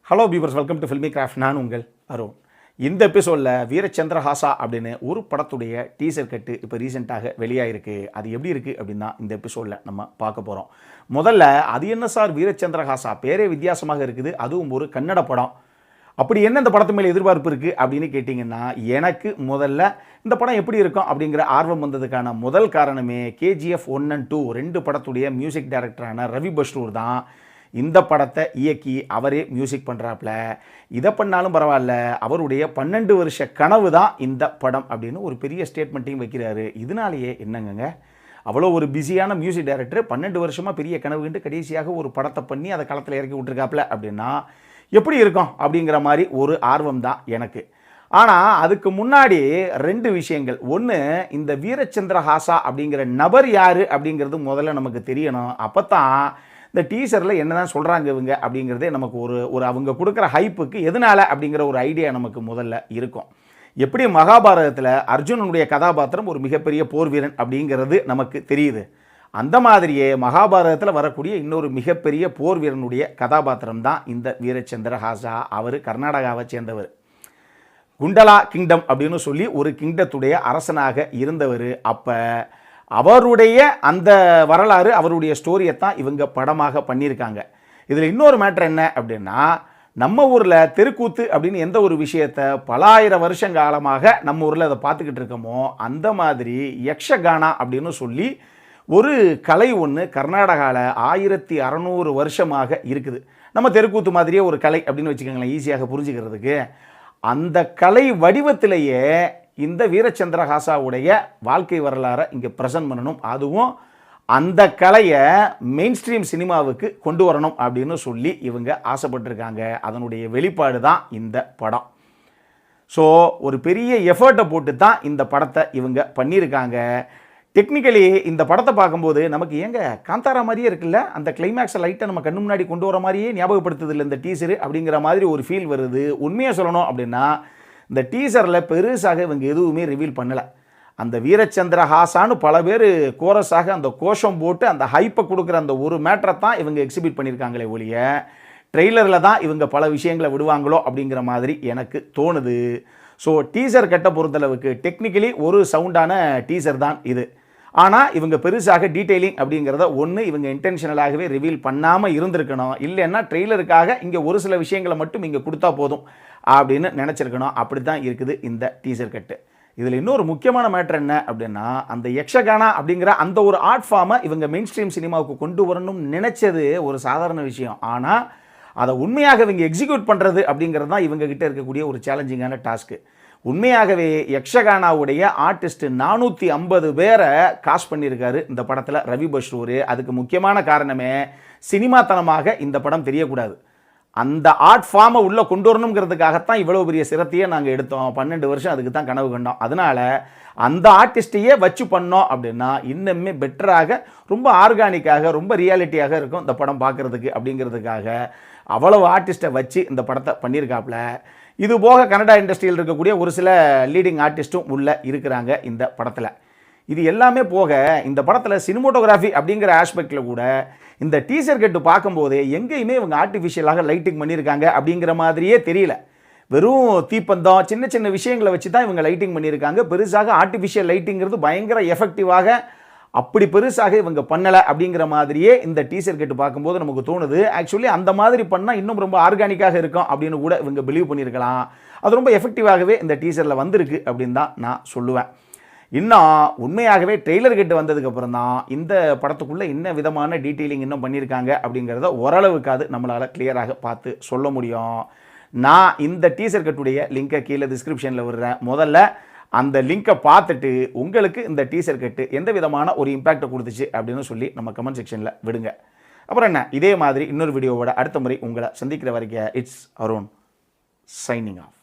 Hello beavers, welcome to filmi craft. நான் உங்கள் அருண். இந்த எபிசோடில் வீரச்சந்திரஹாசா அப்படின்னு ஒரு படத்துடைய டீசர் கட்டு இப்போ ரீசெண்டாக வெளியாகிருக்கு. அது எப்படி இருக்குது அப்படின்னா இந்த எபிசோடில் நம்ம பார்க்க போகிறோம். முதல்ல அது என்ன சார் வீரச்சந்திரஹாசா, பேரே வித்தியாசமாக இருக்குது, அதுவும் ஒரு கன்னட படம், அப்படி என்ன இந்த படத்து மேலே எதிர்பார்ப்பு இருக்குது அப்படின்னு கேட்டிங்கன்னா, எனக்கு முதல்ல இந்த படம் எப்படி இருக்கும் அப்படிங்கிற ஆர்வம் வந்ததுக்கான முதல் காரணமே கேஜிஎஃப் 1 and 2 2 படத்துடைய மியூசிக் டைரக்டரான ரவி பஸ்ரூர் தான் இந்த படத்தை இயக்கி அவரே மியூசிக் பண்ணுறாப்புல. இதை பண்ணாலும் பரவாயில்ல, அவருடைய 12 வருஷ கனவு தான் இந்த படம் அப்படின்னு ஒரு பெரிய ஸ்டேட்மெண்ட்டையும் வைக்கிறாரு. இதனாலேயே என்னங்க, அவ்வளோ ஒரு பிஸியான மியூசிக் டைரக்டர் 12 வருஷமாக பெரிய கனவுன்ட்டு கடைசியாக ஒரு படத்தை பண்ணி அதை களத்தில் இறக்கி விட்டுருக்காப்புல அப்படின்னா எப்படி இருக்கும் அப்படிங்கிற மாதிரி ஒரு ஆர்வம் தான் எனக்கு. ஆனால் அதுக்கு முன்னாடி 2 விஷயங்கள். ஒன்று, இந்த வீரச்சந்திரஹாசா அப்படிங்கிற நபர் யார் அப்படிங்கிறது முதல்ல நமக்கு தெரியணும். அப்போ தான் இந்த டீசரில் என்ன தான் சொல்கிறாங்க இவங்க அப்படிங்கிறதே நமக்கு ஒரு அவங்க கொடுக்குற ஹைப்புக்கு எதனால் அப்படிங்கிற ஒரு ஐடியா நமக்கு முதல்ல இருக்கும். எப்படி மகாபாரதத்தில் அர்ஜுனனுடைய கதாபாத்திரம் ஒரு மிகப்பெரிய போர் வீரன் அப்படிங்கிறது நமக்கு தெரியுது, அந்த மாதிரியே மகாபாரதத்தில் வரக்கூடிய இன்னொரு மிகப்பெரிய போர் வீரனுடைய கதாபாத்திரம் தான் இந்த வீரச்சந்திரஹாசா. அவர் கர்நாடகாவை சேர்ந்தவர். குண்டலா கிங்டம் அப்படின்னு சொல்லி ஒரு கிங்டத்துடைய அரசனாக இருந்தவர். அப்போ அவருடைய அந்த வரலாறு, அவருடைய ஸ்டோரியை தான் இவங்க படமாக பண்ணியிருக்காங்க. இதில் இன்னொரு மேட்ரு என்ன அப்படின்னா, நம்ம ஊரில் தெருக்கூத்து அப்படின்னு எந்த ஒரு விஷயத்தை பல ஆயிரம் வருஷம் காலமாக நம்ம ஊரில் அதை பார்த்துக்கிட்டு இருக்கோமோ, அந்த மாதிரி யக்ஷகானா அப்படின்னு சொல்லி ஒரு கலை ஒன்று கர்நாடகாவில் 1600 வருஷமாக இருக்குது. நம்ம தெருக்கூத்து மாதிரியே ஒரு கலை அப்படின்னு வச்சுக்கோங்களேன், ஈஸியாக புரிஞ்சுக்கிறதுக்கு. அந்த கலை வடிவத்திலேயே இந்த வீரச்சந்திரஹாசாவுடைய வாழ்க்கை வரலாறை இங்கே ப்ரெசென்ட் பண்ணணும், அதுவும் அந்த கலையை மெயின் ஸ்ட்ரீம் சினிமாவுக்கு கொண்டு வரணும் அப்படின்னு சொல்லி இவங்க ஆசைப்பட்டிருக்காங்க. அதனுடைய வெளிப்பாடு தான் இந்த படம். ஸோ ஒரு பெரிய எஃபர்ட்டை போட்டு தான் இந்த படத்தை இவங்க பண்ணியிருக்காங்க. டெக்னிக்கலி இந்த படத்தை பார்க்கும்போது நமக்கு ஏங்க காந்தாரா மாதிரியே இருக்குல்ல, அந்த கிளைமேக்ஸை லைட்டை நம்ம கண்ணு முன்னாடி கொண்டு வர மாதிரியே ஞாபகப்படுத்துது இல்லை இந்த டீசரு அப்படிங்கிற மாதிரி ஒரு ஃபீல் வருது. உண்மையாக சொல்லணும் அப்படின்னா இந்த டீசரில் பெருசாக இவங்க எதுவுமே ரிவீல் பண்ணலை. அந்த வீரச்சந்திரஹாசான்னு பல பேர் கோரஸாக அந்த கோஷம் போட்டு அந்த ஹைப்பை கொடுக்குற அந்த ஒரு மேட்டரை தான் இவங்க எக்ஸிபிட் பண்ணியிருக்காங்களே ஒழிய, ட்ரெய்லரில் தான் இவங்க பல விஷயங்களை விடுவாங்களோ அப்படிங்கிற மாதிரி எனக்கு தோணுது. ஸோ டீசர் கட்ட பொறுத்தளவுக்கு டெக்னிக்கலி ஒரு சவுண்டான டீசர் தான் இது. ஆனால் இவங்க பெருசாக டீட்டெயிலிங் அப்படிங்கிறத ஒன்று இவங்க இன்டென்ஷனலாகவே ரிவீல் பண்ணாமல் இருந்திருக்கணும், இல்லைன்னா ட்ரெய்லருக்காக இங்கே ஒரு சில விஷயங்களை மட்டும் இங்கே கொடுத்தா போதும் அப்படின்னு நினச்சிருக்கணும். அப்படி தான் இருக்குது இந்த டீசர் கட்டு. இதில் இன்னொரு முக்கியமான மேட்ரு என்ன அப்படின்னா, அந்த யக்ஷகானா அப்படிங்கிற அந்த ஒரு ஆர்ட் ஃபார்மை இவங்க மெயின் ஸ்ட்ரீம் சினிமாவுக்கு கொண்டு வரணும்னு நினச்சது ஒரு சாதாரண விஷயம். ஆனால் அதை உண்மையாக இவங்க எக்ஸிக்யூட் பண்ணுறது அப்படிங்கிறது தான் இவங்க கிட்ட இருக்கக்கூடிய ஒரு சேலஞ்சிங்கான டாஸ்க்கு. உண்மையாகவே யக்ஷகானாவுடைய ஆர்டிஸ்ட் 450 பேரை காஸ்ட் பண்ணியிருக்காரு இந்த படத்தில் ரவி பஸ்ரூர். அதுக்கு முக்கியமான காரணமே சினிமாத்தனமாக இந்த படம் தெரியக்கூடாது, அந்த ஆர்ட் ஃபார்மை உள்ளே கொண்டு வரணுங்கிறதுக்காகத்தான் இவ்வளோ பெரிய சிரத்தையே நாங்கள் எடுத்தோம். 12 வருஷம் அதுக்கு தான் கனவு கண்டோம். அதனால் அந்த ஆர்டிஸ்ட்டையே வச்சு பண்ணோம் அப்படின்னா இன்னுமே பெட்டராக, ரொம்ப ஆர்கானிக்காக, ரொம்ப ரியாலிட்டியாக இருக்கும் இந்த படம் பார்க்குறதுக்கு அப்படிங்கிறதுக்காக அவ்வளவு ஆர்டிஸ்ட்டை வச்சு இந்த படத்தை பண்ணியிருக்காப்புல. இது போக கன்னடா இண்டஸ்ட்ரியில் இருக்கக்கூடிய ஒரு சில லீடிங் ஆர்டிஸ்ட்டும் உள்ளே இருக்கிறாங்க இந்த படத்தில். இது எல்லாமே போக இந்த படத்தில் சினிமோட்டோகிராஃபி அப்படிங்கிற ஆஸ்பெக்டில் கூட இந்த டீசர் கட்டு பார்க்கும்போதே எங்கேயுமே இவங்க ஆர்டிஃபிஷியலாக லைட்டிங் பண்ணியிருக்காங்க அப்படிங்கிற மாதிரியே தெரியல. வெறும் தீப்பந்தம், சின்ன சின்ன விஷயங்களை வச்சு தான் இவங்க லைட்டிங் பண்ணியிருக்காங்க. பெருசாக ஆர்டிஃபிஷியல் லைட்டிங்கிறது பயங்கர எஃபெக்டிவாக அப்படி பெருசாக இவங்க பண்ணலை அப்படிங்கிற மாதிரியே இந்த டீசர் கட்டு பார்க்கும்போது நமக்கு தோணுது. ஆக்சுவலி அந்த மாதிரி பண்ணால் இன்னும் ரொம்ப ஆர்கானிக்காக இருக்கும் அப்படின்னு கூட இவங்க பிலீவ் பண்ணியிருக்கலாம். அது ரொம்ப எஃபெக்டிவாகவே இந்த டீசரில் வந்திருக்கு அப்படின்னு தான் நான் சொல்லுவேன். இன்னும் உண்மையாகவே ட்ரெய்லர் கட்டு வந்ததுக்கப்புறம் தான் இந்த படத்துக்குள்ளே என்ன விதமான டீட்டெயிலிங் இன்னும் பண்ணியிருக்காங்க அப்படிங்கிறத ஓரளவுக்காது நம்மளால் கிளியராக பார்த்து சொல்ல முடியும். நான் இந்த டீசர் கட்டுடைய லிங்கை கீழே டிஸ்கிரிப்ஷனில் விடுறேன். முதல்ல அந்த லிங்கை பார்த்துட்டு உங்களுக்கு இந்த டீசர் கட்டு எந்த விதமான ஒரு இம்பேக்டை கொடுத்துச்சு அப்படின்னு சொல்லி நம்ம கமெண்ட் செக்ஷனில் விடுங்க. அப்புறம் என்ன, இதே மாதிரி இன்னொரு வீடியோவோட அடுத்த முறை உங்களை சந்திக்கிற வரைக்கும் இட்ஸ் அருண் சைனிங் ஆஃப்.